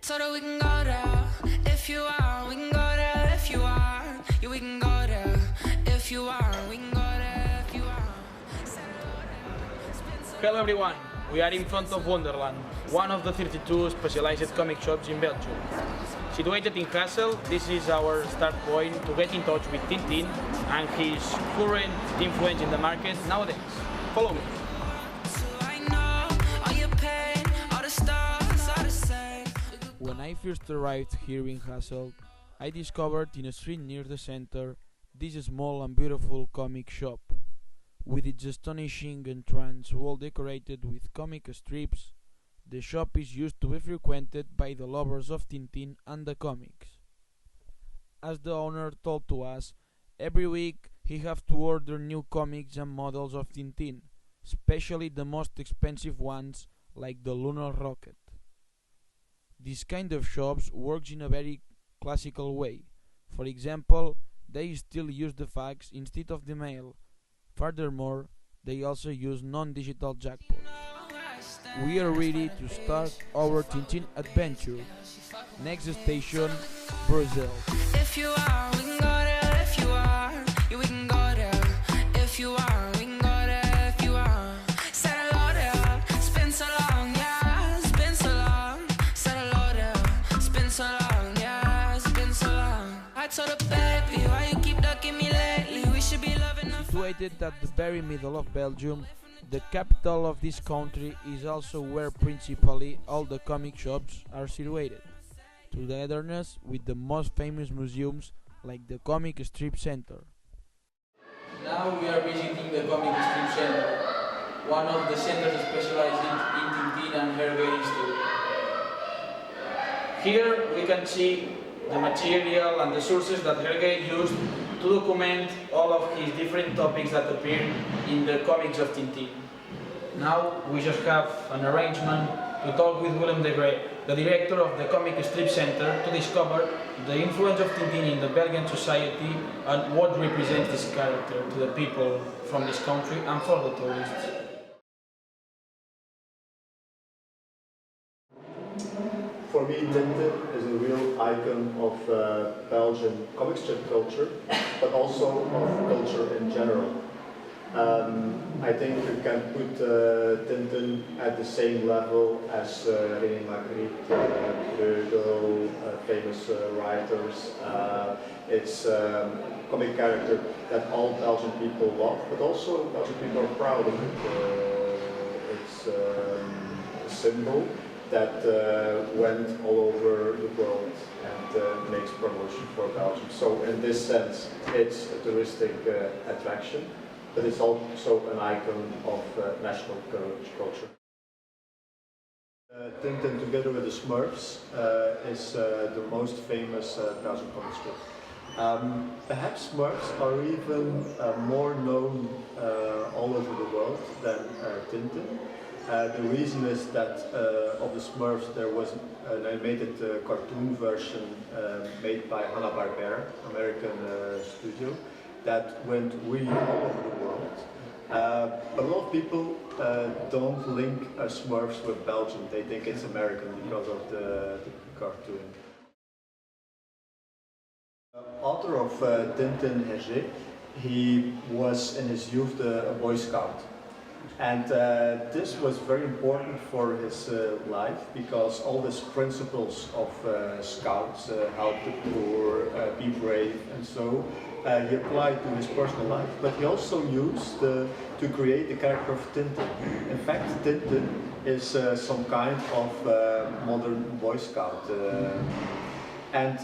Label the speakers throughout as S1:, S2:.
S1: So that we can go there if you are. We can go there if you are. Yeah, we can go there if you are. We can go there if you are.
S2: Hello everyone, we are in front of Wonderland, one of the 32 specialized comic shops in Belgium. Situated in Kassel, this is our start point to get in touch with Tintin and his current influence in the market nowadays. Follow me. When I first arrived here in Kassel, I discovered in a street near the center this small and beautiful comic shop. With its astonishing entrance well decorated with comic strips, the shop is used to be frequented by the lovers of Tintin and the comics. As the owner told to us, every week he have to order new comics and models of Tintin, especially the most expensive ones like the lunar rocket. This kind of shops works in a very classical way. For example, they still use the fax instead of the mail. Furthermore, they also use non-digital jackpots. We are ready to start our Tintin adventure. Next station, Brazil.
S1: If you are, we can go there if you are. Yeah, we can go there if you are. We can go there if you are. Said hello there, it's been so long, yeah, it's been so long. Said hello there, it's been so long, yeah, it's been so long. I told her, baby, why you keep ducking me lately? We should be loving the
S2: Situated at the very middle of Belgium, the capital of this country is also where principally all the comic shops are situated, togetherness with the most famous museums like the Comic Strip Center. Now we are visiting the Comic Strip Center, one of the centers specialized in Tintin and Hergé history. Here we can see the material and the sources that Hergé used to document all of his different topics that appear in the comics of Tintin. Now we just have an arrangement to talk with Willem de Grey, the director of the Comic Strip Center, to discover the influence of Tintin in the Belgian society and what represents this character to the people from this country and for the tourists.
S3: For me, Tintin is a real icon of Belgian comic strip culture, but also of culture in general. I think you can put Tintin at the same level as René Magritte, Berenguer, famous writers. It's a comic character that all Belgian people love, but also Belgian people are proud of it. It's a symbol that went all over the world and makes promotion for Belgium. So in this sense, it's a touristic attraction, but it's also an icon of national culture. Tintin, together with the Smurfs, is the most famous Belgian comic strip. Perhaps Smurfs are even more known all over the world than Tintin. The reason is that of the Smurfs there was an animated cartoon version made by Hanna-Barbera, American studio, that went really all over the world. A lot of people don't link Smurfs with Belgium. They think it's American because of the cartoon. Author of Tintin and Hergé, he was in his youth a Boy Scout. And this was very important for his life because all these principles of scouts, help the poor, be brave, and so he applied to his personal life. But he also used to create the character of Tintin. In fact, Tintin is some kind of modern Boy Scout. And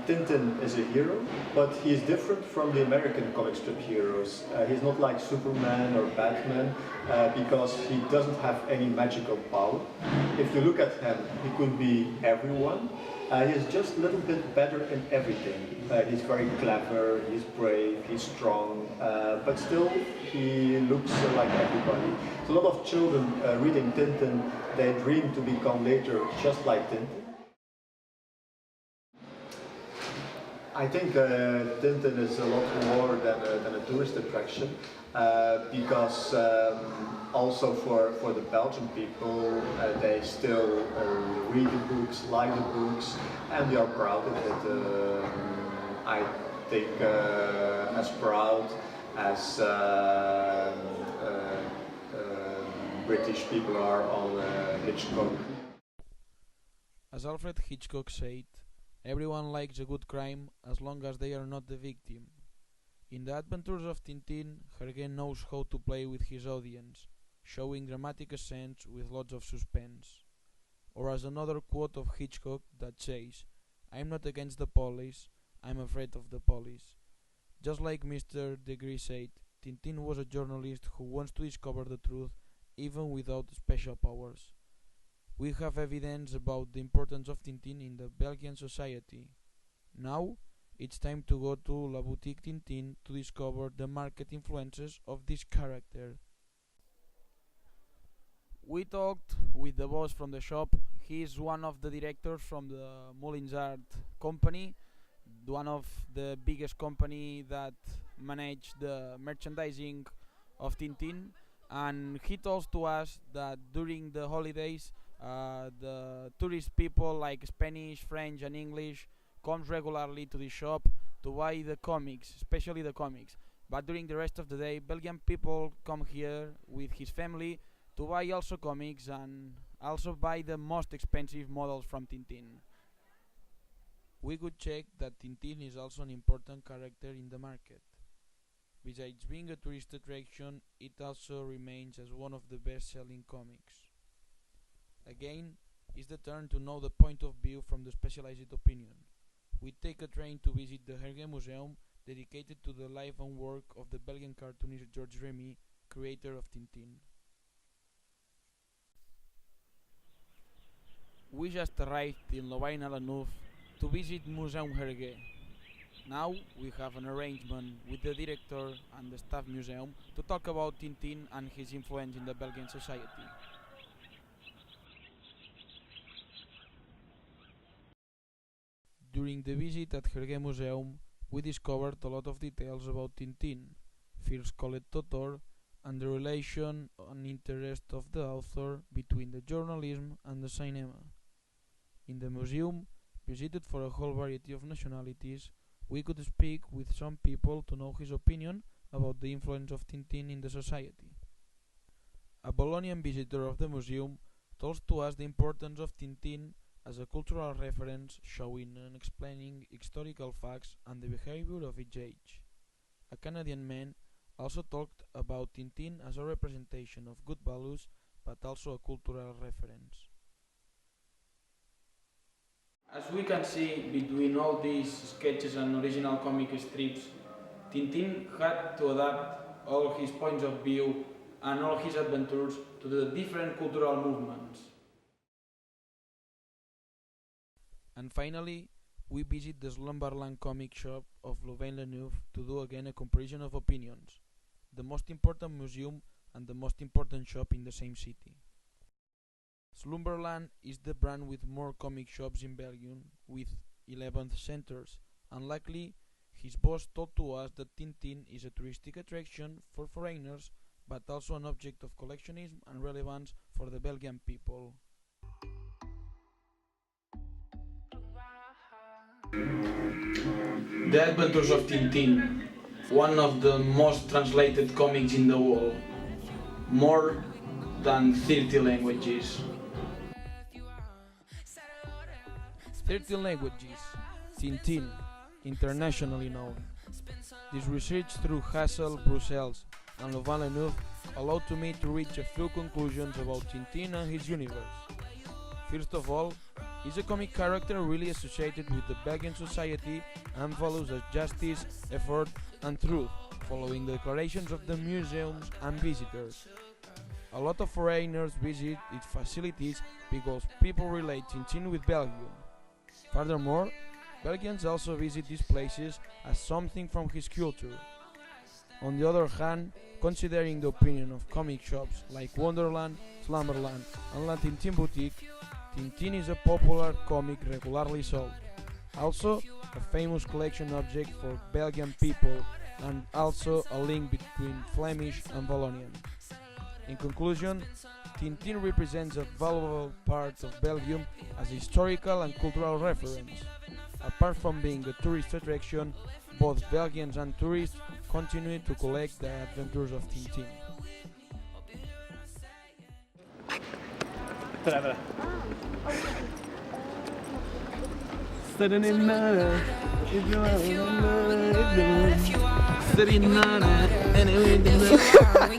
S3: Tintin is a hero, but he's different from the American comic strip heroes. He's not like Superman or Batman because he doesn't have any magical power. If you look at him, he could be everyone. He's just a little bit better in everything. He's very clever, he's brave, he's strong, but still he looks like everybody. So a lot of children reading Tintin, they dream to become later just like Tintin. I think Tintin is a lot more than a tourist attraction because also for the Belgian people, they still read the books, like the books, and they are proud of it. I think as proud as British people are on Hitchcock.
S2: As Alfred Hitchcock said, everyone likes a good crime as long as they are not the victim. In the adventures of Tintin, Hergé knows how to play with his audience, showing dramatic scenes with lots of suspense. Or as another quote of Hitchcock that says, "I'm not against the police, I'm afraid of the police." Just like Mr. Degree said, Tintin was a journalist who wants to discover the truth even without special powers. We have evidence about the importance of Tintin in the Belgian society. Now, it's time to go to La Boutique Tintin to discover the market influences of this character. We talked with the boss from the shop. He is one of the directors from the Moulinsart company, one of the biggest company that manage the merchandising of Tintin, and he told to us that during the holidays the tourist people like Spanish, French and English comes regularly to the shop to buy the comics, especially the comics. But during the rest of the day, Belgian people come here with his family to buy also comics and also buy the most expensive models from Tintin. We could check that Tintin is also an important character in the market. Besides being a tourist attraction, it also remains as one of the best-selling comics. Again, it's the turn to know the point of view from the specialized opinion. We take a train to visit the Hergé Museum, dedicated to the life and work of the Belgian cartoonist Georges Remy, creator of Tintin. We just arrived in Louvain-la-Neuve to visit Museum Hergé. Now we have an arrangement with the director and the staff museum to talk about Tintin and his influence in the Belgian society. During the visit at Hergé Museum, we discovered a lot of details about Tintin, first called Totor, and the relation and interest of the author between the journalism and the cinema. In the museum, visited for a whole variety of nationalities, we could speak with some people to know his opinion about the influence of Tintin in the society. A Bolognian visitor of the museum told to us the importance of Tintin as a cultural reference, showing and explaining historical facts and the behavior of each age. A Canadian man also talked about Tintin as a representation of good values, but also a cultural reference. As we can see between all these sketches and original comic strips, Tintin had to adapt all his points of view and all his adventures to the different cultural movements. And finally, we visit the Slumberland comic shop of Louvain-la-Neuve to do again a comparison of opinions, the most important museum and the most important shop in the same city. Slumberland is the brand with more comic shops in Belgium, with 11 centers, and luckily his boss told to us that Tintin is a touristic attraction for foreigners, but also an object of collectionism and relevance for the Belgian people. The Adventures of Tintin, one of the most translated comics in the world, more than 30 languages. 13 languages, Tintin, internationally known. This research through Hassel, Brussels, and Louvain-la-Neuve allowed to me to reach a few conclusions about Tintin and his universe. First of all, he's a comic character really associated with the Belgian society and values as justice, effort, and truth, following the declarations of the museums and visitors. A lot of foreigners visit its facilities because people relate Tintin with Belgium. Furthermore, Belgians also visit these places as something from his culture. On the other hand, considering the opinion of comic shops like Wonderland, Slumberland, and La Tintin Boutique, Tintin is a popular comic regularly sold. Also, a famous collection object for Belgian people and also a link between Flemish and Wallonian. In conclusion, Tintin represents a valuable part of Belgium as a historical and cultural reference. Apart from being a tourist attraction, both Belgians and tourists continue to collect the adventures of Tintin.
S1: If you are, we